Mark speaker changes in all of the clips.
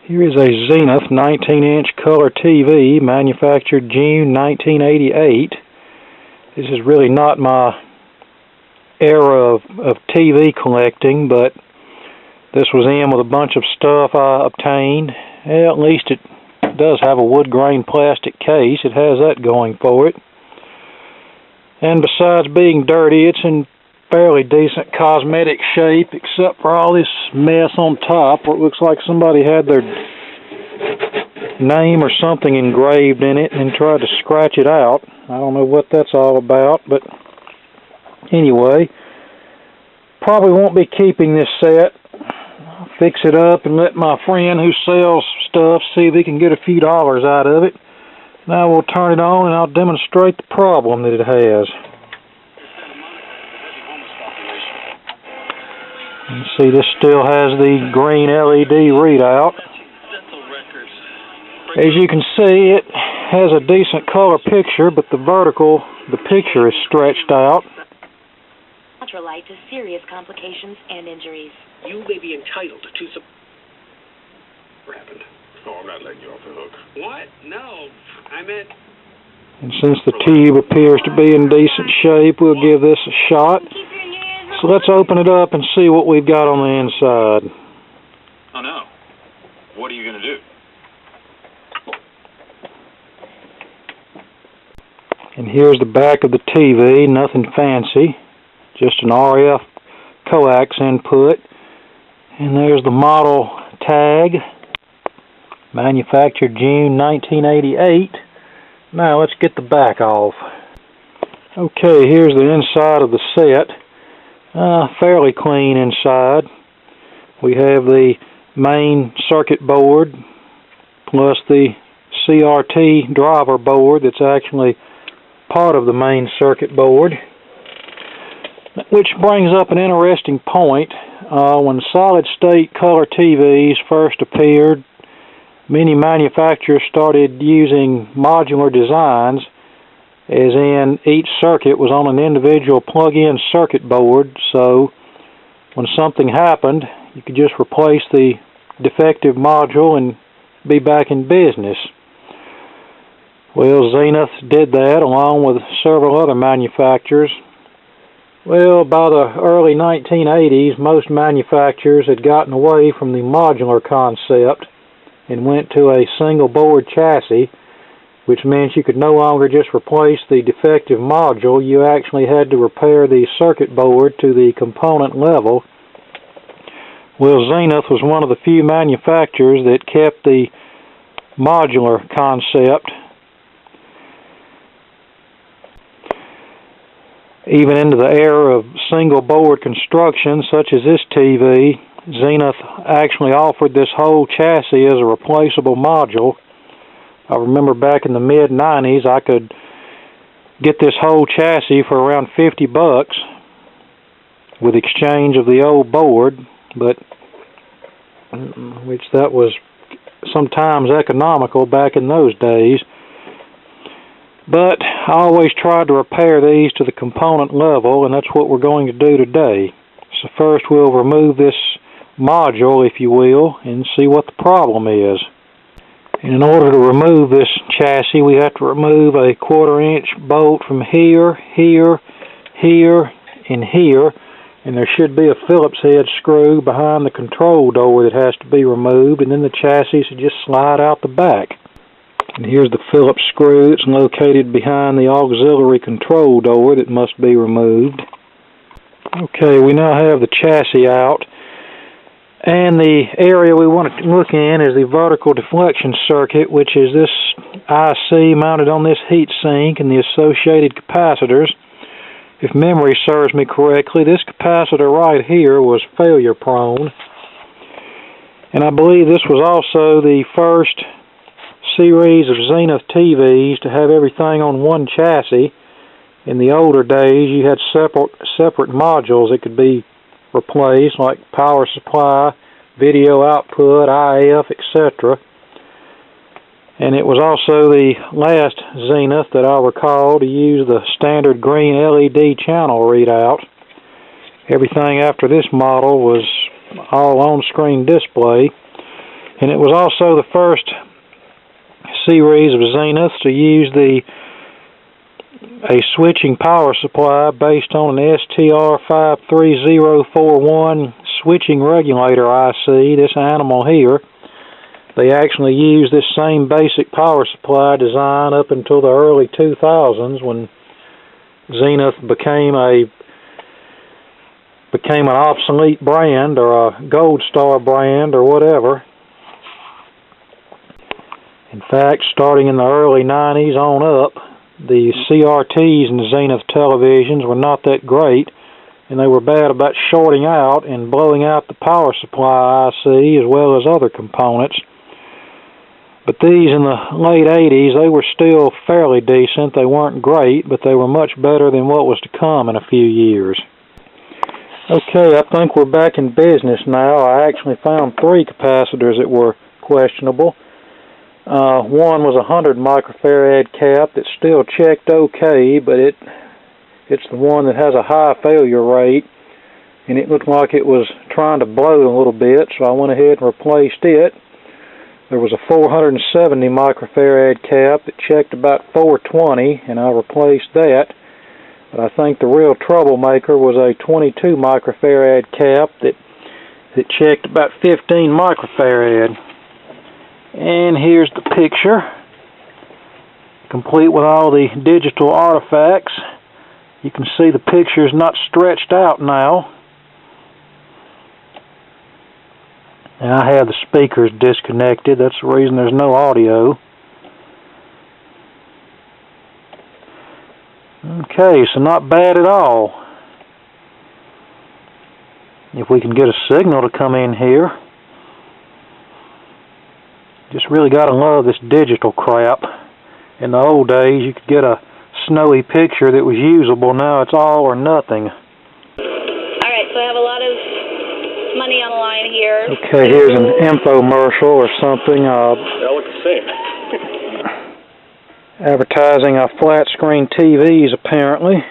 Speaker 1: Here is a Zenith 19-inch color TV, manufactured June 1988. This is really not my era of TV collecting, but this was in with a bunch of stuff I obtained. Well, at least it does have a wood grain plastic case. It has that going for it. And besides being dirty, it's in fairly decent cosmetic shape, except for all this mess on top where it looks like somebody had their name or something engraved in it and tried to scratch it out. I don't know what that's all about, but anyway, probably won't be keeping this set. I'll fix it up and let my friend who sells stuff see if he can get a few dollars out of it. Now we'll turn it on and I'll demonstrate the problem that it has. You see, this still has the green LED readout. As you can see, it has a decent color picture, but the picture is stretched out.
Speaker 2: Ultralight to serious complications and injuries.
Speaker 3: You may be entitled to some... What happened? Oh, I'm not letting you off the hook. What? No, I meant...
Speaker 1: And since the tube appears to be in decent shape, we'll give this a shot. So let's open it up and see what we've got on the inside.
Speaker 3: Oh no. What are you going to do?
Speaker 1: And here's the back of the TV, nothing fancy, just an RF coax input. And there's the model tag, manufactured June 1988. Now let's get the back off. Okay, here's the inside of the set. Fairly clean inside. We have the main circuit board plus the CRT driver board that's actually part of the main circuit board, which brings up an interesting point. When solid-state color TVs first appeared, many manufacturers started using modular designs, as in each circuit was on an individual plug-in circuit board, so when something happened, you could just replace the defective module and be back in business. Well, Zenith did that along with several other manufacturers. Well, by the early 1980s, most manufacturers had gotten away from the modular concept and went to a single board chassis, which meant you could no longer just replace the defective module. You actually had to repair the circuit board to the component level. Well, Zenith was one of the few manufacturers that kept the modular concept. Even into the era of single board construction, such as this TV, Zenith actually offered this whole chassis as a replaceable module. I remember back in the mid-90s, I could get this whole chassis for around $50 with exchange of the old board, but which that was sometimes economical back in those days. But I always tried to repair these to the component level, and that's what we're going to do today. So first we'll remove this module, if you will, and see what the problem is. And in order to remove this chassis, we have to remove a 1/4-inch bolt from here, here, here, and here. And there should be a Phillips head screw behind the control door that has to be removed, and then the chassis should just slide out the back. And here's the Phillips screw that's located behind the auxiliary control door that must be removed. Okay, we now have the chassis out. And the area we want to look in is the vertical deflection circuit, which is this IC mounted on this heat sink and the associated capacitors. If memory serves me correctly, this capacitor right here was failure prone. And I believe this was also the first series of Zenith TVs to have everything on one chassis. In the older days, you had separate modules that could be replaced, like power supply, video output, IF, etc. And it was also the last Zenith that I recall to use the standard green LED channel readout. Everything after this model was all on-screen display. And it was also the first series of Zenith to use a switching power supply based on an STR53041 switching regulator IC, this animal here. They actually used this same basic power supply design up until the early 2000s when Zenith became an obsolete brand or a gold star brand or whatever. In fact, starting in the early 90s on up, the CRTs in the Zenith televisions were not that great, and they were bad about shorting out and blowing out the power supply IC as well as other components. But these in the late 80s, they were still fairly decent. They weren't great, but they were much better than what was to come in a few years. Okay, I think we're back in business now. I actually found 3 capacitors that were questionable. One was a 100 microfarad cap that still checked okay, but it's the one that has a high failure rate, and it looked like it was trying to blow a little bit, so I went ahead and replaced it. There was a 470 microfarad cap that checked about 420, and I replaced that. But I think the real troublemaker was a 22 microfarad cap that checked about 15 microfarad. And here's the picture, complete with all the digital artifacts. You can see the picture is not stretched out now. And I have the speakers disconnected. That's the reason there's no audio. Okay, so not bad at all. If we can get a signal to come in here. Just really got to love this digital crap. In the old days, you could get a snowy picture that was usable. Now it's all or nothing.
Speaker 4: Alright, so I have a lot of money on the line here.
Speaker 1: Okay, here's an infomercial or something.
Speaker 3: They all look the same.
Speaker 1: Advertising flat screen TVs, apparently.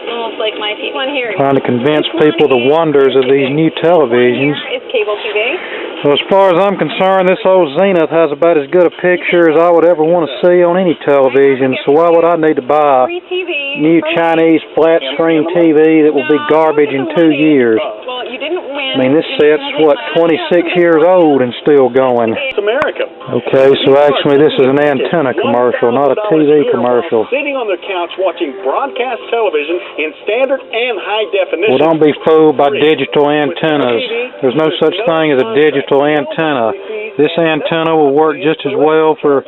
Speaker 4: Almost like my TV. One here.
Speaker 1: Trying to convince people the wonders of these new televisions.
Speaker 4: Here is cable TV.
Speaker 1: So as far as I'm concerned, this old Zenith has about as good a picture as I would ever want to see on any television, so why would I need to buy a new Chinese flat screen TV that will be garbage in 2 years?
Speaker 4: Well, you didn't win.
Speaker 1: I mean, this set's, what, 26 years old and still going.
Speaker 3: It's America.
Speaker 1: Okay, so actually this is an antenna commercial, not a TV commercial.
Speaker 3: Sitting on their couch watching broadcast television in standard and high definition.
Speaker 1: Well, don't be fooled by digital antennas. There's no such thing as a digital antenna. This antenna will work just as well for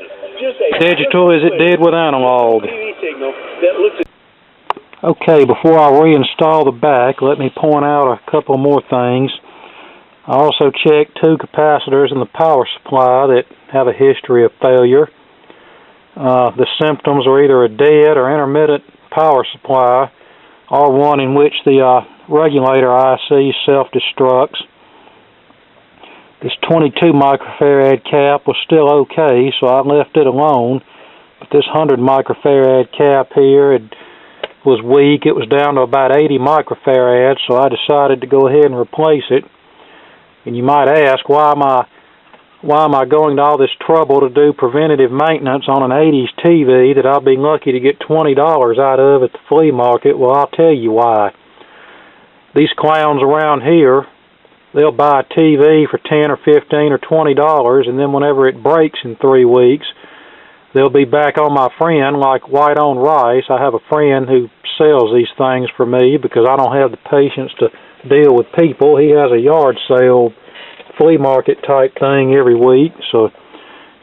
Speaker 1: digital as it did with analog. Okay, before I reinstall the back, let me point out a couple more things. I also checked 2 capacitors in the power supply that have a history of failure. The symptoms are either a dead or intermittent power supply, or one in which the regulator IC self-destructs. This 22 microfarad cap was still okay, so I left it alone. But this 100 microfarad cap here was weak. It was down to about 80 microfarads, so I decided to go ahead and replace it. And you might ask, why am I going to all this trouble to do preventative maintenance on an 80s TV that I'll be lucky to get $20 out of at the flea market? Well, I'll tell you why. These clowns around here, they'll buy a TV for $10 or $15 or $20, and then whenever it breaks in 3 weeks, they'll be back on my friend like white on rice. I have a friend who sells these things for me because I don't have the patience to deal with people. He has a yard sale, flea market type thing every week.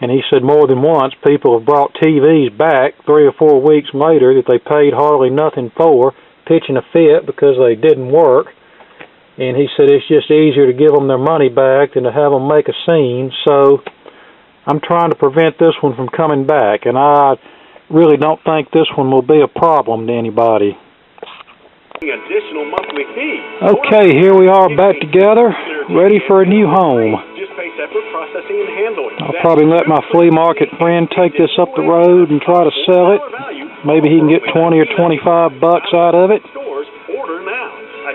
Speaker 1: And he said more than once people have brought TVs back 3 or 4 weeks later that they paid hardly nothing for, pitching a fit because they didn't work. And he said it's just easier to give them their money back than to have them make a scene. So I'm trying to prevent this one from coming back, and I really don't think this one will be a problem to anybody.
Speaker 3: Additional monthly fee.
Speaker 1: Okay, here we are back together, ready for a new home.
Speaker 3: Just pay separate processing and handling.
Speaker 1: I'll probably let my flea market friend take this up the road and try to sell it. Maybe he can get 20 or 25 bucks out of it.
Speaker 3: Order now.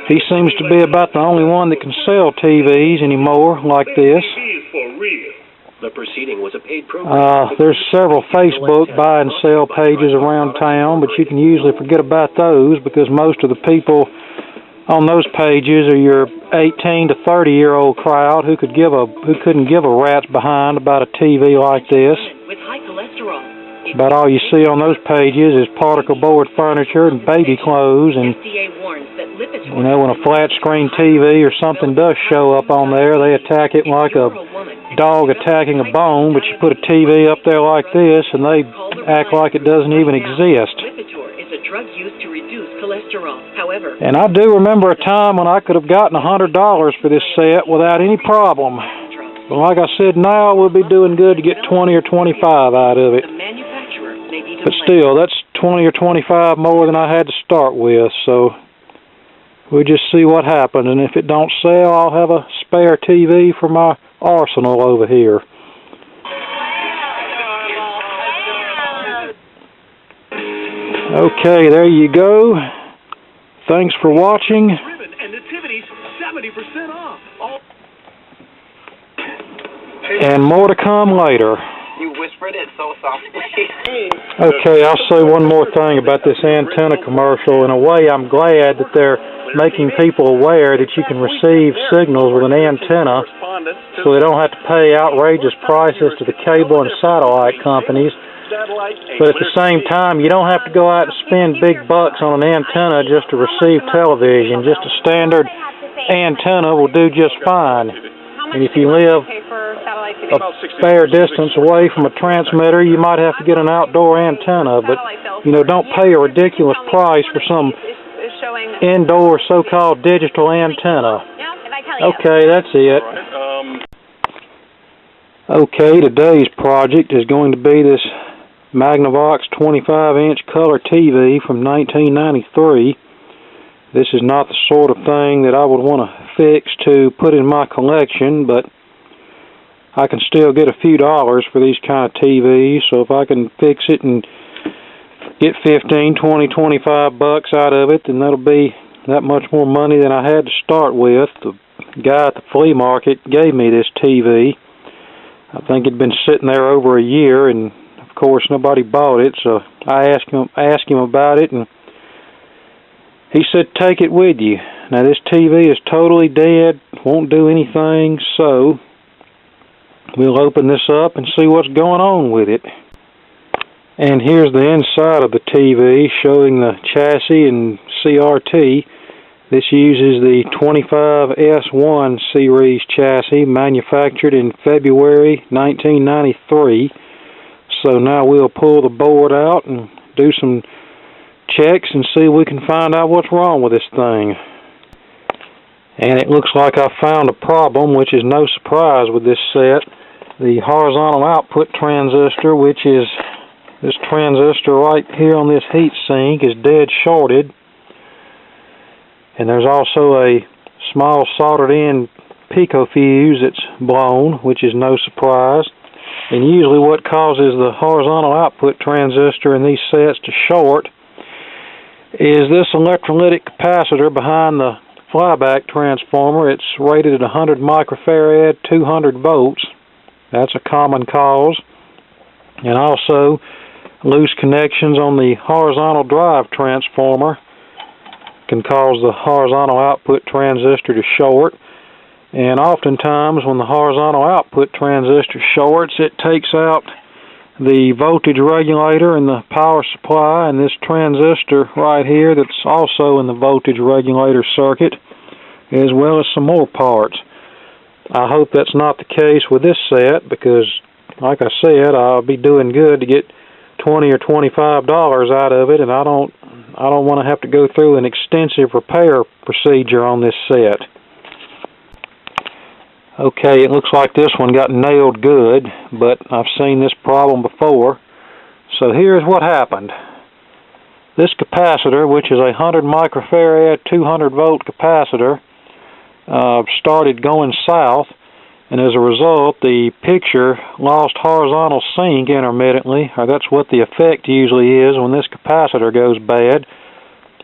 Speaker 1: He seems to be about the only one that can sell TVs anymore like this.
Speaker 5: The proceeding was a paid program.
Speaker 1: There's several Facebook buy and sell pages around town, but you can usually forget about those because most of the people on those pages are your 18 to 30-year-old crowd who couldn't give a rat's behind about a TV like this.
Speaker 2: With high cholesterol.
Speaker 1: About all you see on those pages is particle board furniture and baby clothes, and you know, when a flat screen TV or something does show up on there, they attack it like a dog attacking a bone, but you put a TV up there like this and they act like it doesn't even exist. And I do remember a time when I could have gotten $100 for this set without any problem. But like I said, now we'll be doing good to get 20 or 25 out of it. But still, that's 20 or 25 more than I had to start with, so we'll just see what happens. And if it don't sell, I'll have a spare TV for my arsenal over here. Okay, there you go. Thanks for watching. And more to come later.
Speaker 5: You whispered it so softly.
Speaker 1: Okay, I'll say one more thing about this antenna commercial. In a way, I'm glad that they're making people aware that you can receive signals with an antenna so they don't have to pay outrageous prices to the cable and satellite companies. But at the same time, you don't have to go out and spend big bucks on an antenna just to receive television. Just a standard antenna will do just fine. And if you live a fair distance away from a transmitter, you might have to get an outdoor antenna. But, you know, don't pay a ridiculous price for some indoor so-called digital antenna. Okay, that's it. Okay, today's project is going to be this Magnavox 25-inch color TV from 1993. This is not the sort of thing that I would want to fix to put in my collection, but I can still get a few dollars for these kind of TVs, so if I can fix it and get 15, 20, 25 bucks out of it, then that'll be that much more money than I had to start with. The guy at the flea market gave me this TV. I think it'd been sitting there over a year, and of course nobody bought it, so I asked him about it, and he said take it with you. Now this TV is totally dead, won't do anything, so we'll open this up and see what's going on with it. And here's the inside of the TV showing the chassis and CRT. This uses the 25S1 series chassis manufactured in February 1993. So now we'll pull the board out and do some checks and see if we can find out what's wrong with this thing. And it looks like I found a problem, which is no surprise with this set. The horizontal output transistor, which is this transistor right here on this heat sink, is dead shorted. And there's also a small soldered in pico fuse that's blown, which is no surprise. And usually what causes the horizontal output transistor in these sets to short is this electrolytic capacitor behind the flyback transformer. It's rated at 100 microfarad, 200 volts. That's a common cause. And also loose connections on the horizontal drive transformer can cause the horizontal output transistor to short. And oftentimes when the horizontal output transistor shorts, it takes out the voltage regulator and the power supply, and this transistor right here that's also in the voltage regulator circuit, as well as some more parts. I hope that's not the case with this set, because like I said, I'll be doing good to get $20 or $25 out of it, and I don't want to have to go through an extensive repair procedure on this set. Okay, it looks like this one got nailed good, but I've seen this problem before. So here's what happened. This capacitor, which is a 100 microfarad, 200 volt capacitor, started going south, and as a result the picture lost horizontal sync intermittently, or that's what the effect usually is when this capacitor goes bad.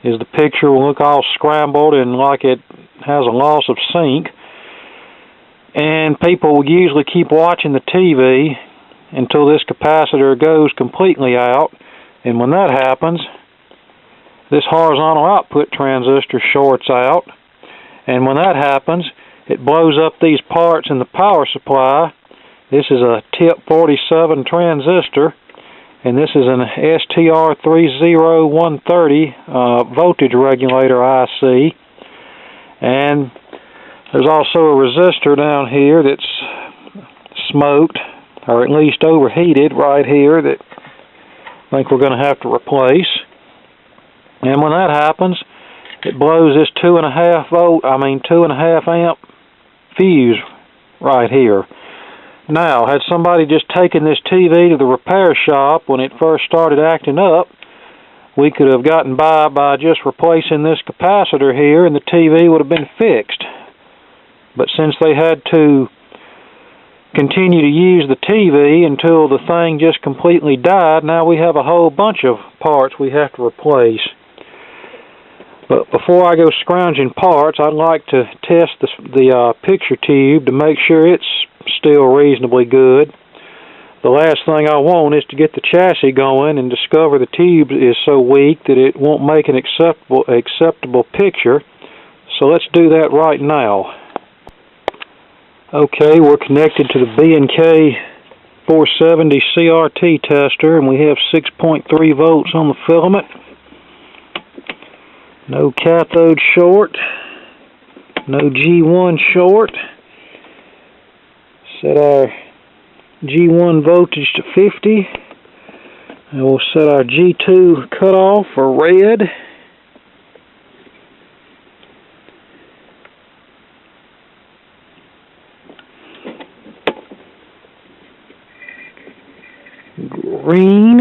Speaker 1: is the picture will look all scrambled and like it has a loss of sync. And people will usually keep watching the TV until this capacitor goes completely out. And when that happens, this horizontal output transistor shorts out. And when that happens, it blows up these parts in the power supply. This is a tip 47 transistor, and this is an STR30130 voltage regulator IC. And there's also a resistor down here that's smoked, or at least overheated right here, that I think we're going to have to replace. And when that happens, it blows this 2.5 amp fuse right here. Now, had somebody just taken this TV to the repair shop when it first started acting up, we could have gotten by just replacing this capacitor here and the TV would have been fixed. But since they had to continue to use the TV until the thing just completely died, now we have a whole bunch of parts we have to replace. But before I go scrounging parts, I'd like to test the picture tube to make sure it's still reasonably good. The last thing I want is to get the chassis going and discover the tube is so weak that it won't make an acceptable picture. So let's do that right now. Okay, we're connected to the B&K 470 CRT tester, and we have 6.3 volts on the filament. No cathode short, no G1 short. Set our G1 voltage to 50, and we'll set our G2 cutoff for red. Green.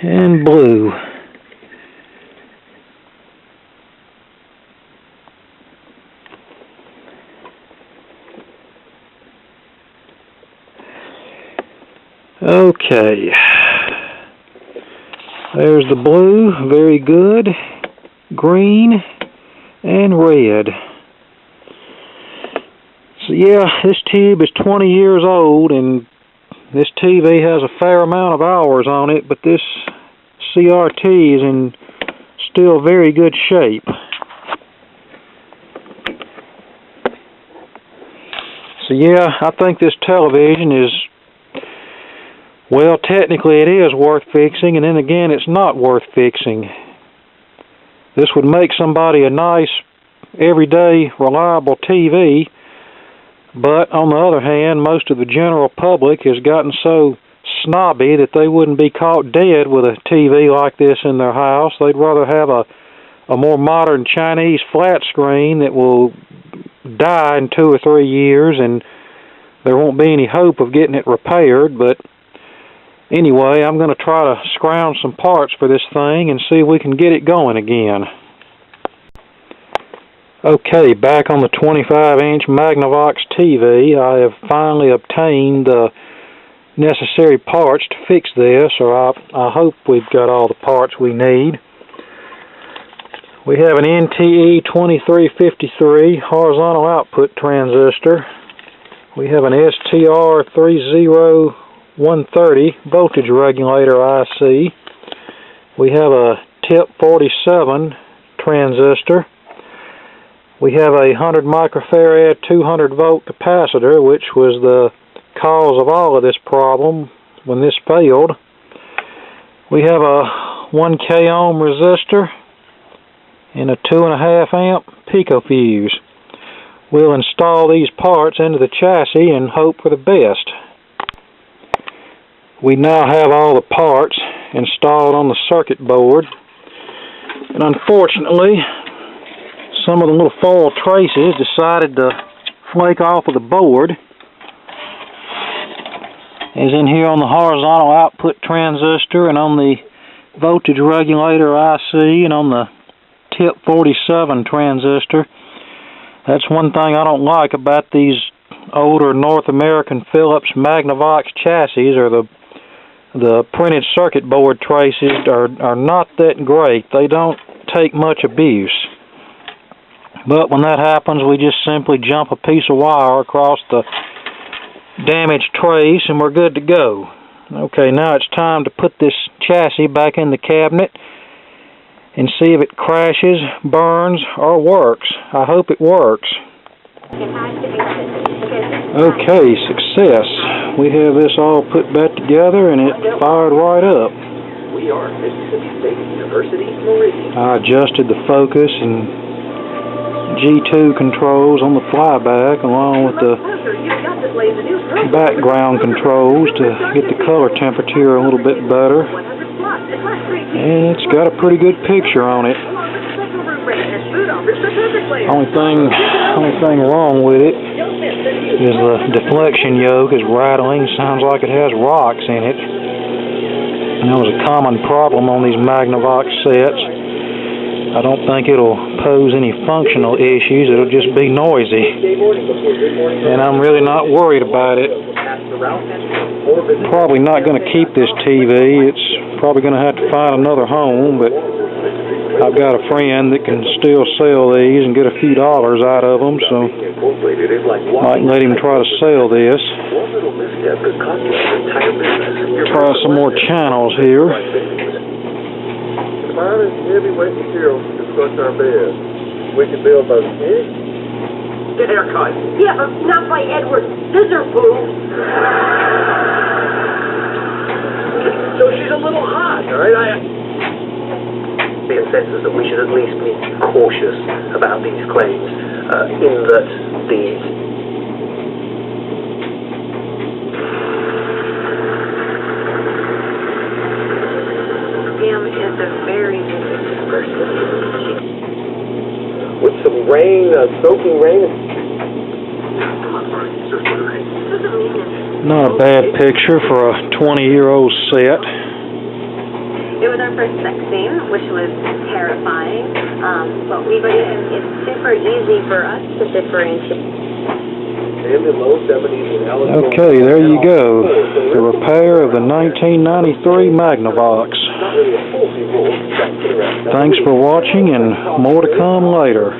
Speaker 1: And blue. Okay. There's the blue, very good. Green and red. So yeah, this tube is 20 years old and this TV has a fair amount of hours on it, but this CRT is in still very good shape. So yeah, I think this television is, well, technically it is worth fixing, and then again it's not worth fixing. This would make somebody a nice, everyday, reliable TV, but on the other hand, most of the general public has gotten so snobby that they wouldn't be caught dead with a TV like this in their house. They'd rather have a more modern Chinese flat screen that will die in 2 or 3 years, and there won't be any hope of getting it repaired. But anyway, I'm going to try to scrounge some parts for this thing and see if we can get it going again. Okay, back on the 25-inch Magnavox TV, I have finally obtained the necessary parts to fix this, or I hope we've got all the parts we need. We have an NTE 2353 horizontal output transistor. We have an STR30130 voltage regulator IC. We have a tip 47 transistor. We have a 100 microfarad 200 volt capacitor, which was the cause of all of this problem when this failed. We have a 1K ohm resistor and a 2.5 amp pico fuse. We'll install these parts into the chassis and hope for the best. We now have all the parts installed on the circuit board, and unfortunately some of the little foil traces decided to flake off of the board. As in here on the horizontal output transistor and on the voltage regulator IC and on the tip 47 transistor. That's one thing I don't like about these older North American Philips Magnavox chassis, or the printed circuit board traces, are not that great. They don't take much abuse. But when that happens, we just simply jump a piece of wire across the damaged trace and we're good to go. Okay, now it's time to put this chassis back in the cabinet and see if it crashes, burns, or works. I hope it works. Okay, success. We have this all put back together and it fired right up.
Speaker 5: We are Mississippi State University, Meridian.
Speaker 1: I adjusted the focus and G2 controls on the flyback along with the background controls to get the color temperature a little bit better. And it's got a pretty good picture on it. Only thing wrong with it is the deflection yoke is rattling. Sounds like it has rocks in it. And that was a common problem on these Magnavox sets. I don't think it'll pose any functional issues. It'll just be noisy. And I'm really not worried about it. Probably not going to keep this TV. It's probably going to have to find another home, but I've got a friend that can still sell these and get a few dollars out of them, so might let him try to sell this. Try some more channels here.
Speaker 6: Mine is heavyweight material to construct our bed. We can build both kids.
Speaker 3: Get haircut.
Speaker 7: Yeah, but not by Edward Scissorboot.
Speaker 3: So she's a little hot, all right?
Speaker 5: The consensus that we should at least be cautious about these claims, in that the
Speaker 7: Is a very good person.
Speaker 6: With some rain, soaking rain.
Speaker 1: Not a bad picture for a 20-year-old set.
Speaker 7: It was our first sex scene, which was terrifying, but it's super easy for us to differentiate.
Speaker 1: Okay, there you go. The repair of the 1993 Magnavox. Thanks for watching, and more to come later.